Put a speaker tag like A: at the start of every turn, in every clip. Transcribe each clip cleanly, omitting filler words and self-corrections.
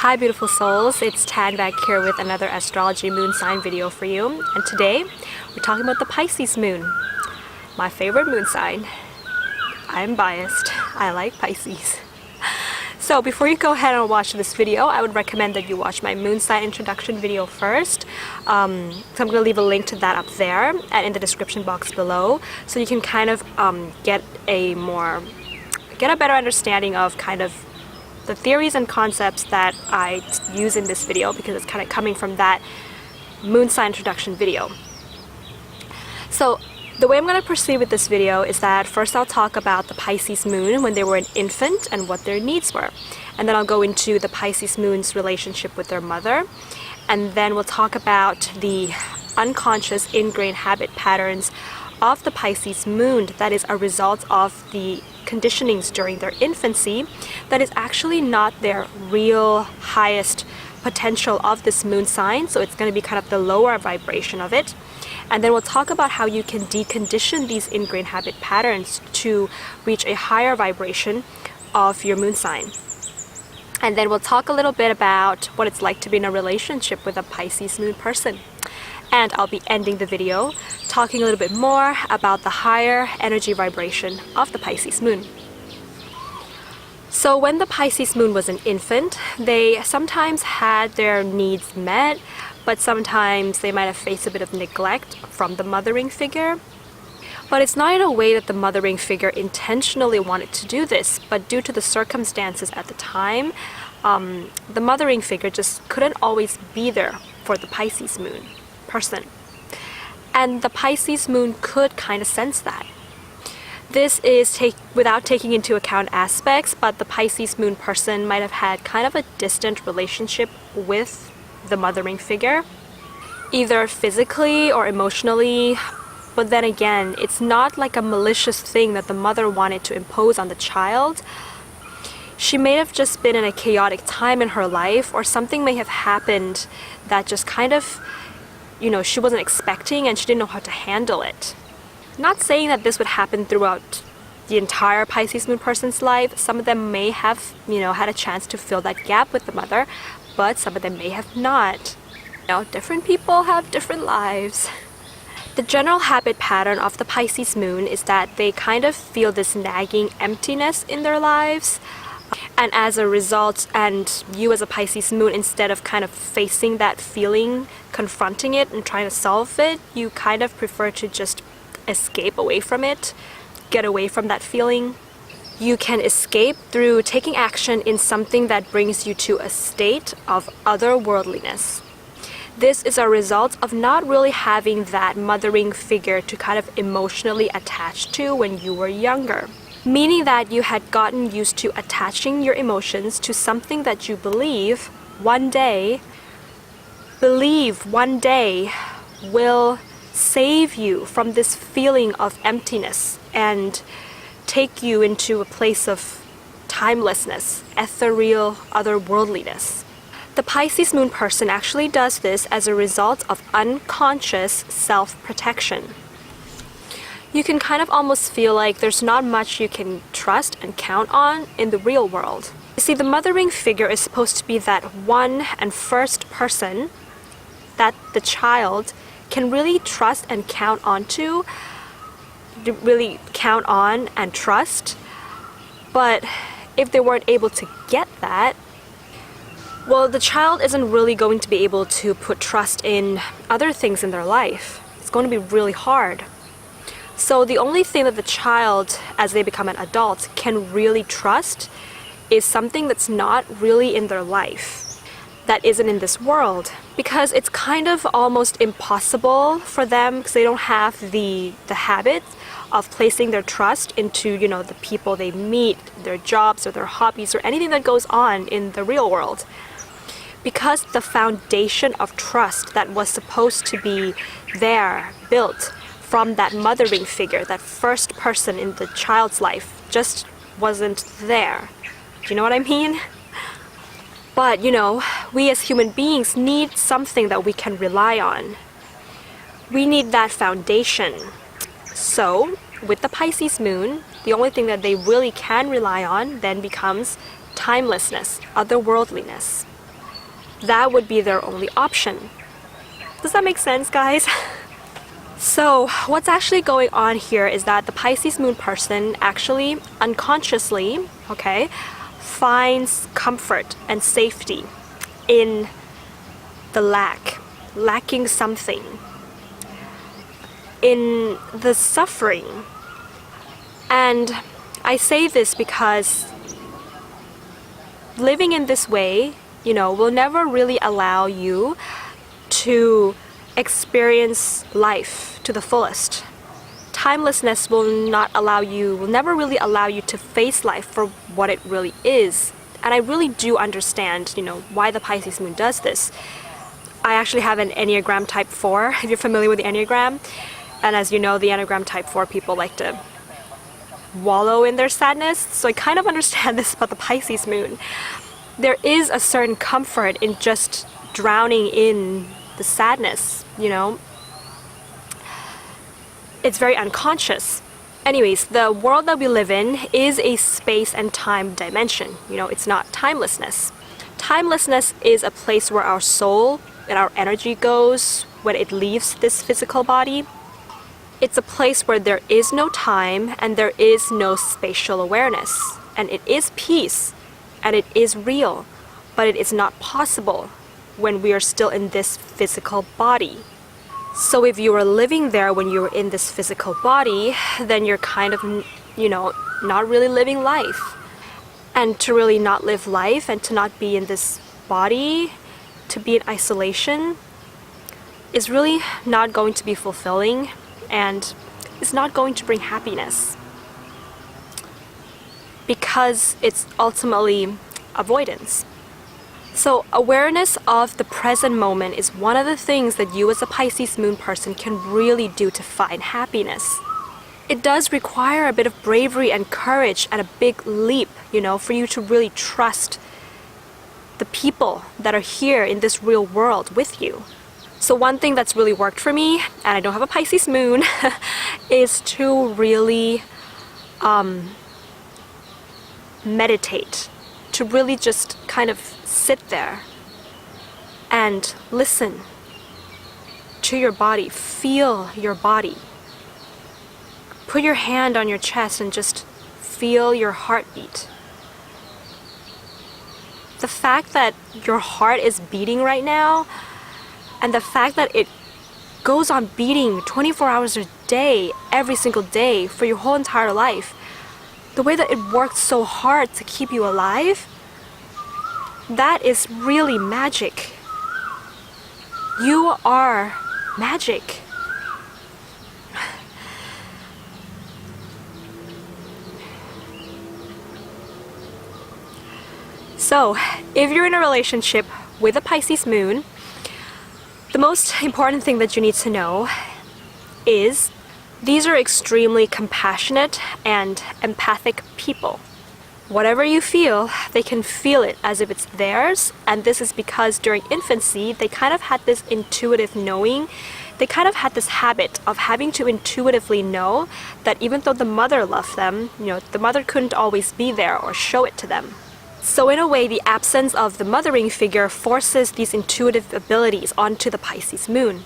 A: Hi beautiful souls, it's Tan back here with another astrology moon sign video for you, and today we're talking about the Pisces moon, my favorite moon sign. I'm biased, I like Pisces. So before you go ahead and watch this video, I would recommend that you watch my moon sign introduction video first. So I'm going to leave a link to that up there and in the description box below, so you can kind of get a better understanding of kind of the theories and concepts that I use in this video, because it's kind of coming from that moon sign introduction video. So the way I'm going to proceed with this video is that first I'll talk about the Pisces moon when they were an infant and what their needs were. And then I'll go into the Pisces moon's relationship with their mother. And then we'll talk about the unconscious ingrained habit patterns of the Pisces moon that is a result of the conditionings during their infancy that is actually not their real highest potential of this moon sign, so it's going to be kind of the lower vibration of it. And then we'll talk about how you can decondition these ingrained habit patterns to reach a higher vibration of your moon sign. And then we'll talk a little bit about what it's like to be in a relationship with a Pisces moon person. And I'll be ending the video talking a little bit more about the higher energy vibration of the Pisces moon. So when the Pisces moon was an infant, they sometimes had their needs met, but sometimes they might have faced a bit of neglect from the mothering figure. But it's not in a way that the mothering figure intentionally wanted to do this, but due to the circumstances at the time, the mothering figure just couldn't always be there for the Pisces moon person. And the Pisces moon could kind of sense that. This is without taking into account aspects, but the Pisces moon person might have had kind of a distant relationship with the mothering figure, either physically or emotionally. But then again, it's not like a malicious thing that the mother wanted to impose on the child. She may have just been in a chaotic time in her life, or something may have happened that just kind of, she wasn't expecting and she didn't know how to handle it. Not saying that this would happen throughout the entire Pisces moon person's life. Some of them may have, had a chance to fill that gap with the mother, but some of them may have not. Different people have different lives. The general habit pattern of the Pisces moon is that they kind of feel this nagging emptiness in their lives. And as a result, and you as a Pisces moon, instead of kind of facing that feeling, confronting it and trying to solve it, you kind of prefer to just escape away from it, get away from that feeling. You can escape through taking action in something that brings you to a state of otherworldliness. This is a result of not really having that mothering figure to kind of emotionally attach to when you were younger. Meaning that you had gotten used to attaching your emotions to something that you believe one day will save you from this feeling of emptiness and take you into a place of timelessness, ethereal otherworldliness. The Pisces moon person actually does this as a result of unconscious self-protection. You can kind of almost feel like there's not much you can trust and count on in the real world. You see, the mothering figure is supposed to be that one and first person that the child can really trust and count on and trust. But if they weren't able to get that, well, the child isn't really going to be able to put trust in other things in their life. It's going to be really hard. So the only thing that the child, as they become an adult, can really trust is something that's not really in their life, that isn't in this world. Because it's kind of almost impossible for them, because they don't have the habit of placing their trust into, the people they meet, their jobs or their hobbies or anything that goes on in the real world. Because the foundation of trust that was supposed to be there, built from that mothering figure, that first person in the child's life, just wasn't there. Do you know what I mean? But, we as human beings need something that we can rely on. We need that foundation. So, with the Pisces moon, the only thing that they really can rely on then becomes timelessness, otherworldliness. that would be their only option. Does that make sense, guys? So what's actually going on here is that the Pisces moon person actually unconsciously, okay, finds comfort and safety in the lacking something, in the suffering. And I say this because living in this way, will never really allow you to experience life to the fullest. Timelessness will never really allow you to face life for what it really is. And I really do understand, why the Pisces moon does this. I actually have an Enneagram type 4, if you're familiar with the Enneagram. And as you know, the Enneagram type 4 people like to wallow in their sadness. So I kind of understand this about the Pisces moon. There is a certain comfort in just drowning in the sadness, It's very unconscious. Anyways, the world that we live in is a space and time dimension. It's not timelessness. Timelessness is a place where our soul and our energy goes when it leaves this physical body. It's a place where there is no time and there is no spatial awareness. And it is peace and it is real, but it is not possible when we are still in this physical body. So if you are living there when you're in this physical body, then you're kind of, not really living life. And to really not live life and to not be in this body, to be in isolation, is really not going to be fulfilling and is not going to bring happiness. Because it's ultimately avoidance. So awareness of the present moment is one of the things that you as a Pisces moon person can really do to find happiness. It does require a bit of bravery and courage and a big leap, for you to really trust the people that are here in this real world with you. So one thing that's really worked for me, and I don't have a Pisces moon, is to really meditate, to really just kind of sit there and listen to your body, feel your body. Put your hand on your chest and just feel your heartbeat. The fact that your heart is beating right now, and the fact that it goes on beating 24 hours a day, every single day for your whole entire life, the way that it works so hard to keep you alive, that is really magic. You are magic. So, if you're in a relationship with a Pisces moon, the most important thing that you need to know is these are extremely compassionate and empathic people. Whatever you feel, they can feel it as if it's theirs, and this is because during infancy, they kind of had this intuitive knowing. They kind of had this habit of having to intuitively know that even though the mother loved them, the mother couldn't always be there or show it to them. So in a way, the absence of the mothering figure forces these intuitive abilities onto the Pisces moon.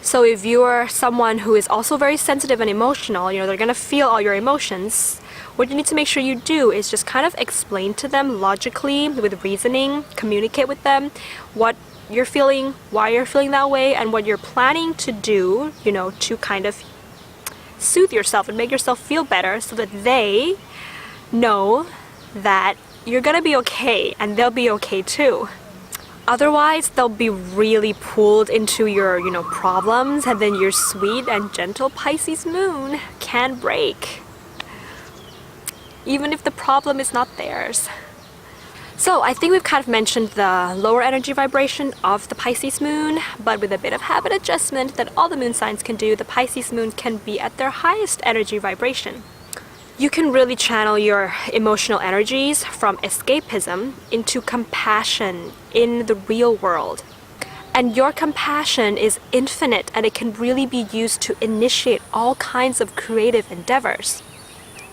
A: So if you're someone who is also very sensitive and emotional, they're going to feel all your emotions. What you need to make sure you do is just kind of explain to them logically, with reasoning, communicate with them what you're feeling, why you're feeling that way, and what you're planning to do, to kind of soothe yourself and make yourself feel better so that they know that you're gonna be okay and they'll be okay too. Otherwise, they'll be really pulled into your, problems, and then your sweet and gentle Pisces moon can break. Even if the problem is not theirs. So I think we've kind of mentioned the lower energy vibration of the Pisces moon, but with a bit of habit adjustment that all the moon signs can do, the Pisces moon can be at their highest energy vibration. You can really channel your emotional energies from escapism into compassion in the real world. And your compassion is infinite, and it can really be used to initiate all kinds of creative endeavors,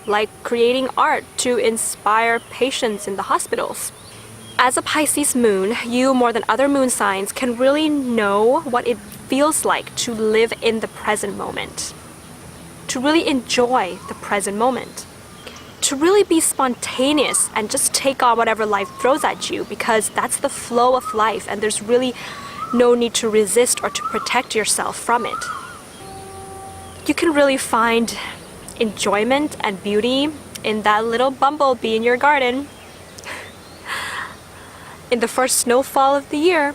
A: like creating art to inspire patients in the hospitals. As a Pisces moon, you more than other moon signs can really know what it feels like to live in the present moment, to really enjoy the present moment, to really be spontaneous and just take on whatever life throws at you, because that's the flow of life and there's really no need to resist or to protect yourself from it. You can really find enjoyment and beauty in that little bumblebee in your garden, in the first snowfall of the year,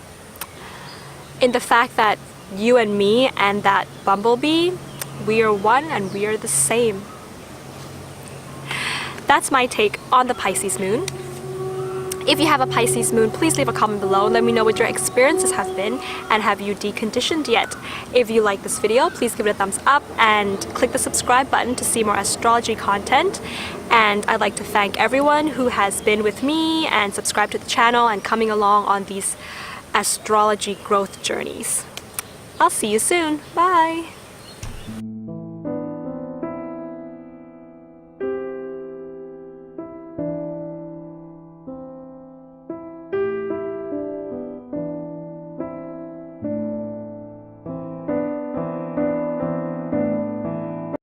A: in the fact that you and me and that bumblebee, we are one and we are the same. That's my take on the Pisces moon. If you have a Pisces moon, please leave a comment below. Let me know what your experiences have been, and have you deconditioned yet? If you like this video, please give it a thumbs up and click the subscribe button to see more astrology content. And I'd like to thank everyone who has been with me and subscribed to the channel and coming along on these astrology growth journeys. I'll see you soon. Bye!